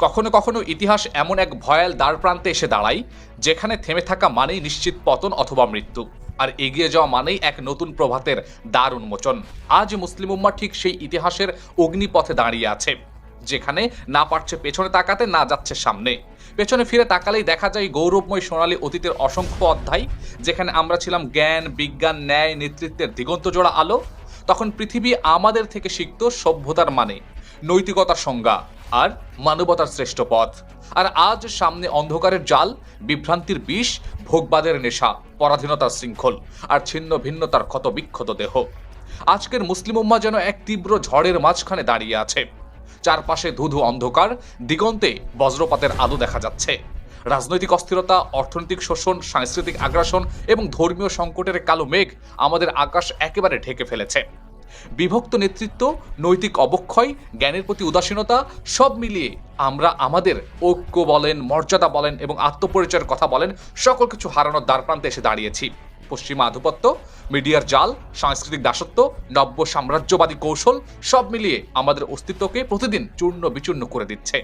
কখনো কখনো ইতিহাস এমন এক ভয়াল দ্বারপ্রান্তে এসে দাঁড়ায় যেখানে থেমে থাকা মানেই নিশ্চিত পতন অথবা মৃত্যু, আর এগিয়ে যাওয়া মানেই এক নতুন প্রভাতের দ্বার উন্মোচন। আজ মুসলিম উম্মাহ ঠিক সেই ইতিহাসের অগ্নিপথে দাঁড়িয়ে আছে, যেখানে না পারছে পেছনে তাকাতে, না যাচ্ছে সামনে। পেছনে ফিরে তাকালেই দেখা যায় গৌরবময় সোনালী অতীতের অসংখ্য অধ্যায়, যেখানে আমরা ছিলাম জ্ঞান, বিজ্ঞান, ন্যায়, নেতৃত্বের দিগন্ত জোড়া আলো। তখন পৃথিবী আমাদের থেকে শিখত সভ্যতার মানে, নৈতিকতার সংজ্ঞা আর মানবতার শ্রেষ্ঠ পথ। আর আজ সামনে অন্ধকারের জাল, বিভ্রান্তির বিষ, ভোগবাদের নেশা, পরাধীনতার শৃঙ্খল আর ছিন্ন ভিন্নতার ক্ষত বিক্ষত দেহ। আজকের মুসলিম উম্মাহ যেন এক তীব্র ঝড়ের মাঝখানে দাঁড়িয়ে আছে। চারপাশে ধুধু অন্ধকার, দিগন্তে বজ্রপাতের আলো দেখা যাচ্ছে। রাজনৈতিক অস্থিরতা, অর্থনৈতিক শোষণ, সাংস্কৃতিক আগ্রাসন এবং ধর্মীয় সংকটের কালো মেঘ আমাদের আকাশ একেবারে ঢেকে ফেলেছে। বিভক্ত নেতৃত্ব, নৈতিক অবক্ষয়, জ্ঞানের প্রতি উদাসীনতা, সব মিলিয়ে আমরা আমাদের ঐক্য বলেন, মর্যাদা বলেন এবং আত্মপরিচয়ের কথা বলেন, সকল কিছু হারানোর দ্বারপ্রান্তে এসে দাঁড়িয়েছি। পশ্চিমা আধিপত্য, মিডিয়ার জাল, সাংস্কৃতিক দাসত্ব, নব্য সাম্রাজ্যবাদী কৌশল, সব মিলিয়ে আমাদের অস্তিত্বকে প্রতিদিন চূর্ণ বিচূর্ণ করে দিচ্ছে।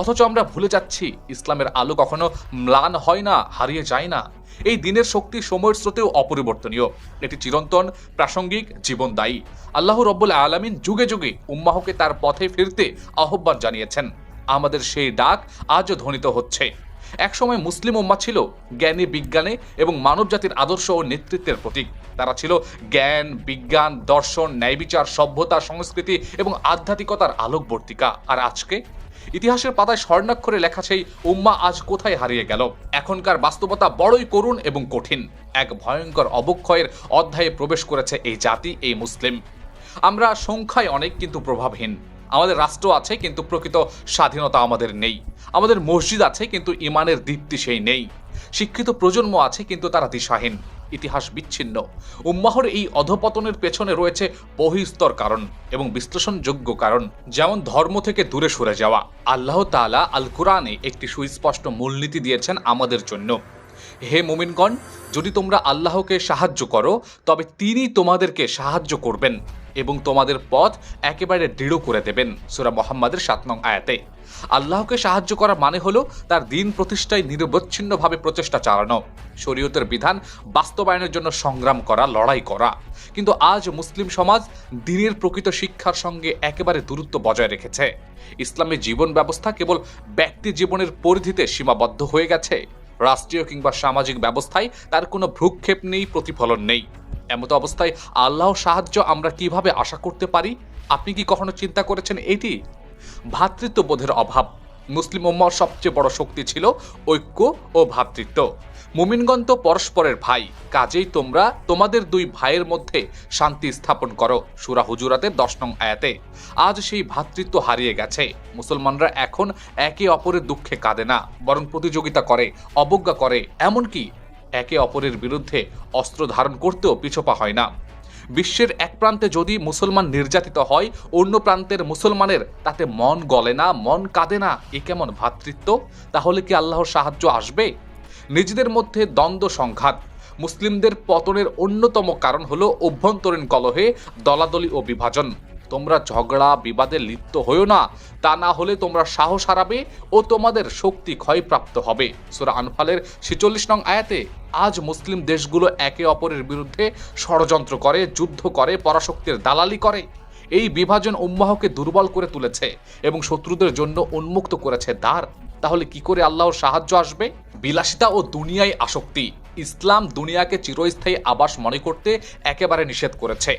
অথচ আমরা ভুলে যাচ্ছি, ইসলামের আলো কখনো ম্লান হয় না, হারিয়ে যায় না। এই দিনের শক্তি সময়ের স্রোতেও অপরিবর্তনীয়, এটি চিরন্তন, প্রাসঙ্গিক, জীবনদায়ী। আল্লাহ রব্বুল আলামিন যুগে যুগে উম্মাহকে তার পথে ফিরতে আহ্বান জানিয়েছেন। আমাদের সেই ডাক আজও ধ্বনিত হচ্ছে। একসময় মুসলিম উম্মাহ ছিল জ্ঞানী, বিজ্ঞানে এবং মানব জাতির আদর্শ ও নেতৃত্বের প্রতীক। তারা ছিল জ্ঞান, বিজ্ঞান, দর্শন, ন্যায় বিচার, সভ্যতা, সংস্কৃতি এবং আধ্যাত্মিকতার আলোকবর্তিকা। আর আজকে ইতিহাসের পাতায় স্বর্ণাক্ষরে লেখা সেই উম্মাহ আজ কোথায় হারিয়ে গেল? এখনকার বাস্তবতা বড়ই করুণ এবং কঠিন। এক ভয়ঙ্কর অবক্ষয়ের অধ্যায়ে প্রবেশ করেছে এই জাতি, এই মুসলিম। আমরা সংখ্যায় অনেক, কিন্তু প্রভাবহীন। আমাদের রাষ্ট্র আছে, কিন্তু প্রকৃত স্বাধীনতা আমাদের নেই। আমাদের মসজিদ আছে, কিন্তু ইমানের দীপ্তি সেই নেই। শিক্ষিত প্রজন্ম আছে, কিন্তু তারা দিশাহীন। ইতিহাস বিচ্ছিন্ন। উম্মাহর এই অধপতনের পেছনে রয়েছে বহিস্তর কারণ এবং বিশ্লেষণযোগ্য কারণ, যেমন ধর্ম থেকে দূরে সরে যাওয়া। আল্লাহ তাআলা আল কুরআনে একটি সুস্পষ্ট মূলনীতি দিয়েছেন আমাদের জন্য। হে মুমিনগণ, যদি তোমরা আল্লাহকে সাহায্য করো, তবে তিনি তোমাদেরকে সাহায্য করবেন এবং তোমাদের পথ একেবারে দৃঢ় করে দেবেন। সূরা মুহাম্মাদের ৭ নং আয়াতে। আল্লাহকে সাহায্য করা মানে হলো তার দিন প্রতিষ্ঠায় নিরবচ্ছিন্নভাবে প্রচেষ্টা চালানো, শরীয়তের বিধান বাস্তবায়নের জন্য সংগ্রাম করা, লড়াই করা। কিন্তু আজ মুসলিম সমাজ দিনের প্রকৃত শিক্ষার সঙ্গে একেবারে দূরত্ব বজায় রেখেছে। ইসলামী জীবন ব্যবস্থা কেবল ব্যক্তি জীবনের পরিধিতে সীমাবদ্ধ হয়ে গেছে। রাষ্ট্রীয় কিংবা সামাজিক ব্যবস্থায় তার কোনো ভ্রুক্ষেপ নেই, প্রতিফলন নেই। এমত অবস্থায় আল্লাহর সাহায্য আমরা কিভাবে আশা করতে পারি? আপনি কি কখনো চিন্তা করেছেন এটি? ভ্রাতৃত্ববোধের অভাব। মুসলিম উম্মাহর সবচেয়ে বড় শক্তি ছিল ঐক্য ও ভ্রাতৃত্ব। মুমিনগণ তো পরস্পরের ভাই, কাজেই তোমরা তোমাদের দুই ভাইয়ের মধ্যে শান্তি স্থাপন করো। সূরা হুজুরাতের 10 নং আয়াতে। আজ সেই ভ্রাতৃত্ব হারিয়ে গেছে। মুসলমানরা এখন একে অপরের দুঃখে কাঁদে না, বরং প্রতিযোগিতা করে, অবজ্ঞা করে, এমনকি একে অপরের বিরুদ্ধে অস্ত্র ধারণ করতেও পিছপা হয় না। বিশ্বের এক প্রান্তে যদি মুসলমান নির্যাতিত হয়, অন্য প্রান্তের মুসলমানের তাতে মন গলে না, মন কাঁদে না। এ কেমন ভ্রাতৃত্ব? তাহলে কি আল্লাহর সাহায্য আসবে? নিজেদের মধ্যে দ্বন্দ্ব, সংঘাত। মুসলিমদের পতনের অন্যতম কারণ হলো অভ্যন্তরীণ কলহে, দলাদলি ও বিভাজন। তোমরা ঝগড়া বিবাদে লিপ্ত হয়েও না, তা না হলে তোমরা সাহস হারাবে ও তোমাদের শক্তি ক্ষয়প্রাপ্ত হবে। সূরা আনফালের 46 নং আয়াতে। আজ মুসলিম দেশগুলো একে অপরের বিরুদ্ধে ষড়যন্ত্র করে, যুদ্ধ করে, পরাশক্তির দালালি করে। এই বিভাজন উম্মাহকে দুর্বল করে তুলেছে এবং শত্রুদের জন্য উন্মুক্ত করেছে দ্বার। তাহলে কি করে আল্লাহর সাহায্য আসবে? বিলাসিতা ও দুনিয়ায় আসক্তি। ইসলাম দুনিয়াকে চিরস্থায়ী আবাস মনে করতে একেবারে নিষেধ করেছে।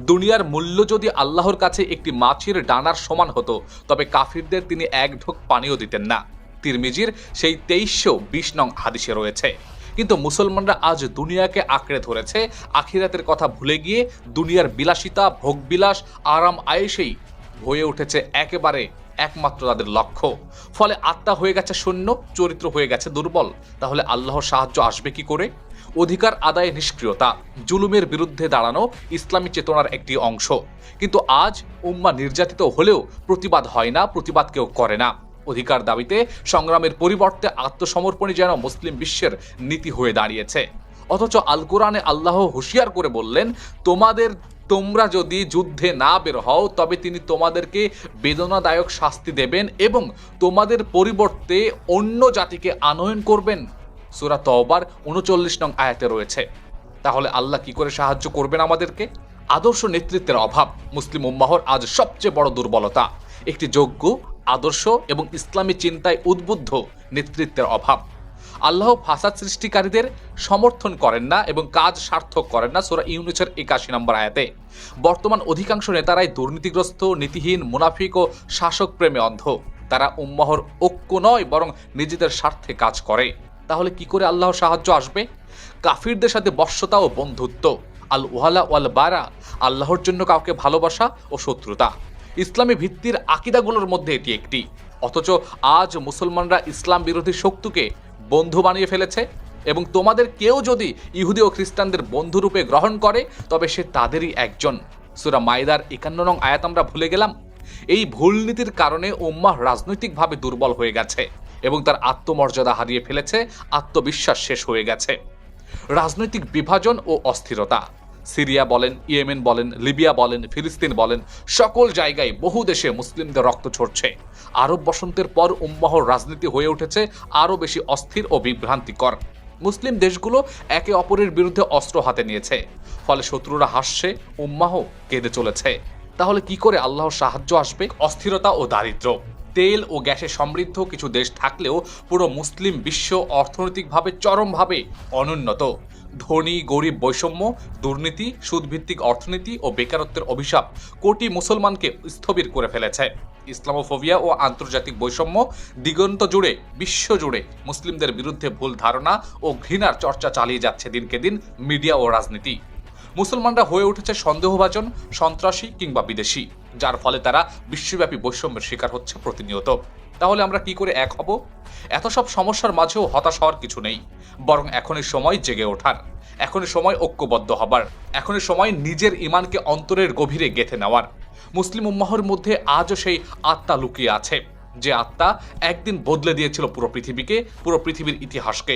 দুনিয়ার মূল্য যদি আল্লাহর কাছে একটি মাছের ডানার সমান হতো, তবে কাফিরদের তিনি এক ঢোক পানিও দিতেন না। তিরমিজির সেই 2320 নং হাদিসে রয়েছে। কিন্তু মুসলমানরা আজ দুনিয়াকে আঁকড়ে ধরেছে, আখিরাতের কথা ভুলে গিয়ে দুনিয়ার বিলাসিতা, ভোগবিলাস, আরাম আয়েশেই হয়ে উঠেছে একেবারে একমাত্র তাদের লক্ষ্য। ফলে আত্মা হয়ে গেছে শূন্য, চরিত্র হয়ে গেছে দুর্বল। তাহলে আল্লাহর সাহায্য আসবে কি করে? অধিকার আদায়ে নিষ্ক্রিয়তা, জুলুমের বিরুদ্ধে দাঁড়ানো ইসলামী চেতনার একটি অংশ। কিন্তু আজ উম্মাহ নির্যাতিত হলেও প্রতিবাদ হয় না, প্রতিবাদ কেউ করে না। অধিকার দাবিতে সংগ্রামের পরিবর্তে আত্মসমর্পণই যেন মুসলিম বিশ্বের নীতি হয়ে দাঁড়িয়েছে। অথচ আল কোরআনে আল্লাহ হুঁশিয়ার করে বললেন, তোমাদের তোমরা যদি যুদ্ধে না বের হও তবে তিনি তোমাদেরকে বেদনাদায়ক শাস্তি দেবেন এবং তোমাদের পরিবর্তে অন্য জাতিকে আনয়ন করবেন। সূরা তওবার ৩৯ নং আয়াতে রয়েছে। তাহলে আল্লাহ কি করে সাহায্য করবেন আমাদেরকে? আদর্শ নেতৃত্বের অভাব মুসলিম উম্মাহর আজ সবচেয়ে বড় দুর্বলতা। একটি যোগ্য, আদর্শ এবং ইসলামী চিন্তায় উদ্বুদ্ধ নেতৃত্বের অভাব। আল্লাহ ফাসাদ সৃষ্টিকারীদের সমর্থন করেন না এবং কাজ সার্থক করেন না। সূরা ইউনূসের ৮১ নম্বর আয়াতে। বর্তমান অধিকাংশ নেতারাই দুর্নীতিগ্রস্ত, নীতিহীন, মুনাফিক ও শাসক প্রেমে অন্ধ। তারা উম্মাহর ঐক্য নয় বরং নিজেদের স্বার্থে কাজ করে। তাহলে কি করে আল্লাহর সাহায্য আসবে? কাফিরদের সাথে বশ্যতা ও বন্ধুত্ব, আল ওয়ালা ওয়াল বারা, আল্লাহর জন্য কাউকে ভালোবাসা ও শত্রুতা। ইসলামী ভিত্তির আকীদাগুলোর মধ্যে এটি একটি। অথচ আজ মুসলমানরা ইসলাম বিরোধী শক্তিকে বন্ধু বানিয়ে ফেলেছে এবং তোমাদের কেউ যদি ইহুদি ও খ্রিস্টানদের বন্ধুরূপে গ্রহণ করে তবে সে তাদেরই একজন। সূরা মাইদার ৫১ নং আয়াত আমরা ভুলে গেলাম। এই ভুল নীতির কারণে উম্মাহ রাজনৈতিকভাবে দুর্বল হয়ে গেছে এবং তার আত্মমর্যাদা হারিয়ে ফেলেছে, আত্মবিশ্বাস শেষ হয়ে গেছে। রাজনৈতিক বিভাজন ও অস্থিরতা, সিরিয়া বলেন, ইয়েমেন বলেন, লিবিয়া বলেন, ফিলিস্তিন বলেন, সকল জায়গায় বহু দেশে মুসলিমদের রক্ত ঝরছে। আরব বসন্তের পর উম্মাহর রাজনীতি হয়ে উঠেছে আরও বেশি অস্থির ও বিভ্রান্তিকর। মুসলিম দেশগুলো একে অপরের বিরুদ্ধে অস্ত্র হাতে নিয়েছে, ফলে শত্রুরা হাসছে, উম্মাহ কেঁদে চলেছে। তাহলে কি করে আল্লাহর সাহায্য আসবে? অস্থিরতা ও দারিদ্র্য। তেল ও গ্যাসে সমৃদ্ধ কিছু দেশ থাকলেও পুরো মুসলিম বিশ্ব অর্থনৈতিকভাবে চরমভাবে অনুন্নত। ধনী গরিব বৈষম্য, দুর্নীতি, সুদভিত্তিক অর্থনীতি ও বেকারত্বের অভিশাপ কোটি মুসলমানকে স্থবির করে ফেলেছে। ইসলামোফোবিয়া ও আন্তর্জাতিক বৈষম্য দিগন্ত জুড়ে, বিশ্ব জুড়ে মুসলিমদের বিরুদ্ধে ভুল ধারণা ও ঘৃণার চর্চা চালিয়ে যাচ্ছে দিনকে দিন মিডিয়া ও রাজনীতি। মুসলমানরা হয়ে উঠেছে সন্দেহভাজন, সন্ত্রাসী কিংবা বিদেশি, যার ফলে তারা বিশ্বব্যাপী বৈষম্যের শিকার হচ্ছে প্রতিনিয়ত। তাহলে আমরা কি করে এক হব? এত সব সমস্যার মাঝেও হতাশ হওয়ার কিছু নেই, বরং এখনই সময় জেগে ওঠার, এখনই সময় ঐক্যবদ্ধ হবার, এখনই সময় নিজের ইমানকে অন্তরের গভীরে গেঁথে নেওয়ার। মুসলিম উম্মাহর মধ্যে আজও সেই আত্মা লুকিয়ে আছে, যে আত্মা একদিন বদলে দিয়েছিল পুরো পৃথিবীকে, পুরো পৃথিবীর ইতিহাসকে।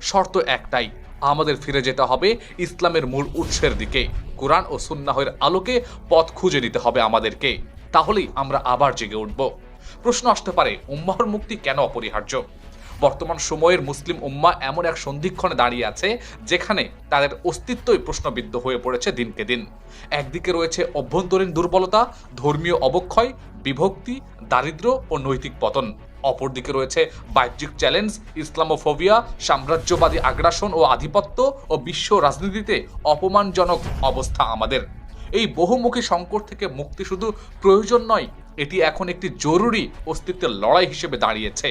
শর্ত একটাই, আমাদের ফিরে যেতে হবে ইসলামের মূল উৎসের দিকে। কুরআন ও সুন্নাহের আলোকে পথ খুঁজে নিতে হবে আমাদেরকে। তাহলেই আমরা আবার জেগে উঠব। প্রশ্ন আসতে পারে, উম্মাহর মুক্তি কেন অপরিহার্য? বর্তমান সময়ের মুসলিম উম্মাহ এমন এক সন্ধিক্ষণে দাঁড়িয়ে আছে যেখানে তাদের অস্তিত্বই প্রশ্নবিদ্ধ হয়ে পড়েছে দিনকে দিন। একদিকে রয়েছে অভ্যন্তরীণ দুর্বলতা, ধর্মীয় অবক্ষয়, বিভক্তি, দারিদ্র্য ও নৈতিক পতন। অপরদিকে রয়েছে বাহ্যিক চ্যালেঞ্জ, ইসলামোফোবিয়া, সাম্রাজ্যবাদী আগ্রাসন ও আধিপত্য ও বিশ্ব রাজনীতিতে অপমানজনক অবস্থা আমাদের। এই বহুমুখী সংকট থেকে মুক্তি শুধু প্রয়োজন নয়, এটি এখন একটি জরুরি অস্তিত্বের লড়াই হিসেবে দাঁড়িয়েছে।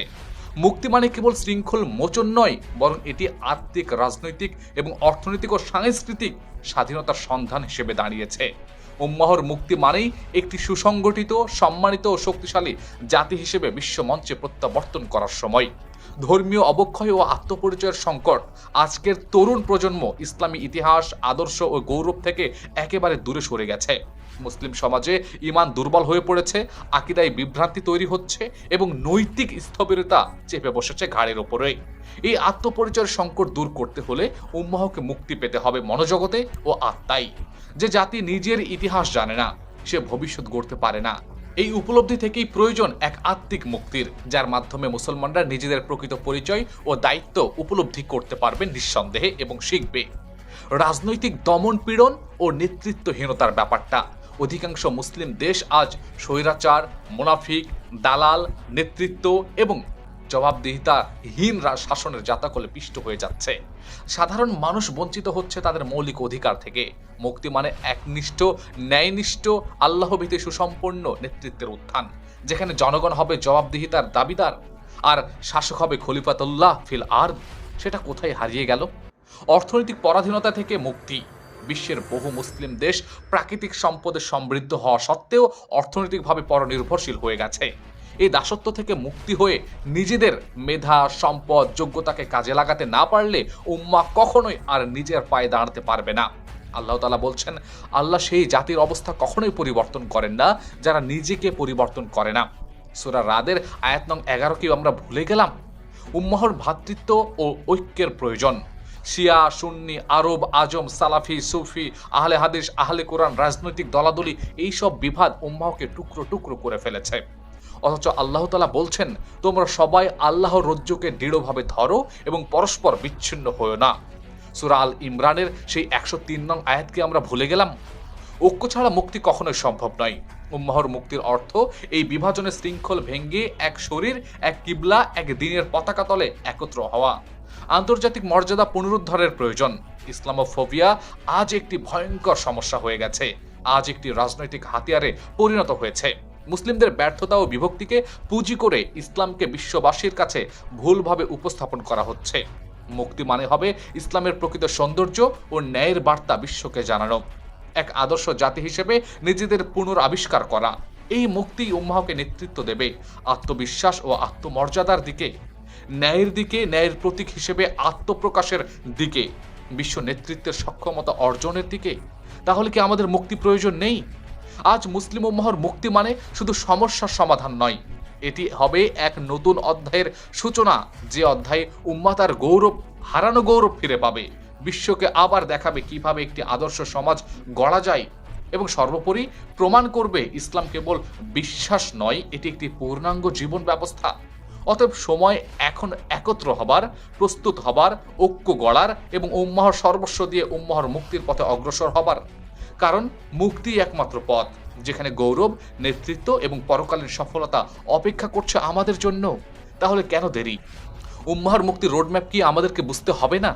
মুক্তি মানে কেবল শৃঙ্খল মোচন নয়, বরং এটি আত্মিক, রাজনৈতিক এবং অর্থনৈতিক ও সাংস্কৃতিক স্বাধীনতার সন্ধান হিসেবে দাঁড়িয়েছে। উম্মাহর মুক্তি মানেই একটি সুসংগঠিত, সম্মানিত ও শক্তিশালী জাতি হিসেবে বিশ্বমঞ্চে প্রত্যাবর্তন করার সময়। ধর্মীয় অবক্ষয় ও আত্মপরিচয়ের সংকট, আজকের তরুণ প্রজন্ম ইসলামী ইতিহাস, আদর্শ ও গৌরব থেকে একেবারে দূরে সরে গেছে। মুসলিম সমাজে ঈমান দুর্বল হয়ে পড়েছে, আকীদায় বিভ্রান্তি তৈরি হচ্ছে এবং নৈতিক স্থবিরতা চেপে বসেছে ঘাড়ের ওপরে। এই আত্মপরিচয়ের সংকট দূর করতে হলে উম্মাহকে মুক্তি পেতে হবে মনোজগতে ও আত্মায়। যে জাতি নিজের ইতিহাস জানে না, সে ভবিষ্যৎ গড়তে পারে না। এই উপলব্ধি থেকেই প্রয়োজন এক আত্মিক মুক্তির, যার মাধ্যমে মুসলমানরা নিজেদের প্রকৃত পরিচয় ও দায়িত্ব উপলব্ধি করতে পারবে নিঃসন্দেহে এবং শিখবে। রাজনৈতিক দমন পীড়ন ও নেতৃত্বহীনতার ব্যাপারটা, অধিকাংশ মুসলিম দেশ আজ স্বৈরাচার, মুনাফিক, দালাল, নেতৃত্ব এবং জবাবদিহিতাহীন শাসনের জাতাকলে পিষ্ট হয়ে যাচ্ছে। সাধারণ মানুষ বঞ্চিত হচ্ছে তাদের মৌলিক অধিকার থেকে। মুক্তি মানে একনিষ্ঠ, ন্যায়নিষ্ঠ, আল্লাহভীতি সুসম্পন্ন নেতৃত্বের উত্থান, যেখানে জনগণ হবে জবাবদিহিতার দাবিদার আর শাসক হবে খলিফাতুল্লাহ ফিল আরদ। সেটা কোথায় হারিয়ে গেল? অর্থনৈতিক পরাধীনতা থেকে মুক্তি। বিশ্বের বহু মুসলিম দেশ প্রাকৃতিক সম্পদে সমৃদ্ধ হওয়া সত্ত্বেও অর্থনৈতিকভাবে পরনির্ভরশীল হয়ে গেছে। এই দাসত্ব থেকে মুক্তি হয়ে নিজেদের মেধা, সম্পদ, যোগ্যতাকে কাজে লাগাতে না পারলে উম্মাহ কখনোই আর নিজের পায়ে দাঁড়াতে পারবে না। আল্লাহ তাআলা বলছেন, আল্লাহ সেই জাতির অবস্থা কখনোই পরিবর্তন করেন না যারা নিজেকে পরিবর্তন করে না। সূরা রাদের আয়াত নং 11কেও আমরা ভুলে গেলাম। উম্মাহর ভ্রাতৃত্ব ও ঐক্যের প্রয়োজন। শিয়া, সুন্নি, আরব, আজম, সালাফি, সুফি, আহলে হাদিস, আহলে কোরআন, রাজনৈতিক দলাদলি এইসব বিভাদ উম্মাহকে টুকরো টুকরো করে ফেলেছে। অথচ আল্লাহ তাআলা বলছেন, তোমরা সবাই আল্লাহর রজ্জুকে দৃঢ়ভাবে ধরো এবং পরস্পর বিচ্ছিন্ন হয়ো না। সূরা আল ইমরানের সেই 103 নং আয়াতকে আমরা ভুলে গেলাম। ঐক্য ছাড়া মুক্তি কখনোই সম্ভব নয়। উম্মাহর মুক্তির অর্থ এই বিভাজনের শৃঙ্খল ভেঙ্গে এক শরীর, এক কিবলা, এক দ্বীনের পতাকা তলে একত্র হওয়া। আন্তর্জাতিক মর্যাদা পুনরুদ্ধারের প্রয়োজন। ইসলামোফোবিয়া আজ একটি ভয়ঙ্কর সমস্যা হয়ে গেছে, আজ একটি রাজনৈতিক হাতিয়ারে পরিণত হয়েছে। মুসলিমদের ব্যর্থতা ও বিভক্তিকে পুঁজি করে ইসলামকে বিশ্ববাসীর কাছে ভুলভাবে উপস্থাপন করা হচ্ছে। মুক্তি মানে হবে ইসলামের প্রকৃত সৌন্দর্য ও ন্যায়ের বার্তা বিশ্বকে জানানো, এক আদর্শ জাতি হিসেবে নিজেদের পুনরাবিষ্কার করা। এই মুক্তি উম্মাহকে নেতৃত্ব দেবে আত্মবিশ্বাস ও আত্মমর্যাদার দিকে, ন্যায়ের দিকে, ন্যায়ের প্রতীক হিসেবে আত্মপ্রকাশের দিকে, বিশ্ব নেতৃত্বের সক্ষমতা অর্জনের দিকে। তাহলে কি আমাদের মুক্তি প্রয়োজন নেই? আজ মুসলিম উম্মাহর মুক্তি মানে শুধু সমস্যার সমাধান নয়, এটি হবে এক নতুন অধ্যায়ের সূচনা, যে অধ্যায়ে উম্মাহ তার গৌরব, হারানো গৌরব ফিরে পাবে, বিশ্বকে আবার দেখাবে কিভাবে একটি আদর্শ সমাজ গড়া যায়, এবং সর্বোপরি প্রমাণ করবে ইসলাম কেবল বিশ্বাস নয়, এটি একটি পূর্ণাঙ্গ জীবন ব্যবস্থা। অতএব সময় এখন একত্র হবার, প্রস্তুত হবার, ঐক্য গড়ার এবং উম্মাহর সর্বস্ব দিয়ে উম্মাহর মুক্তির পথে অগ্রসর হবার। কারণ মুক্তি একমাত্র পথ যেখানে গৌরব, নেতৃত্ব এবং পরকালীন সফলতা অপেক্ষা করছে আমাদের জন্য। তাহলে কেন দেরি? উম্মাহর মুক্তির রোডম্যাপ কি আমাদেরকে বুঝতে হবে না?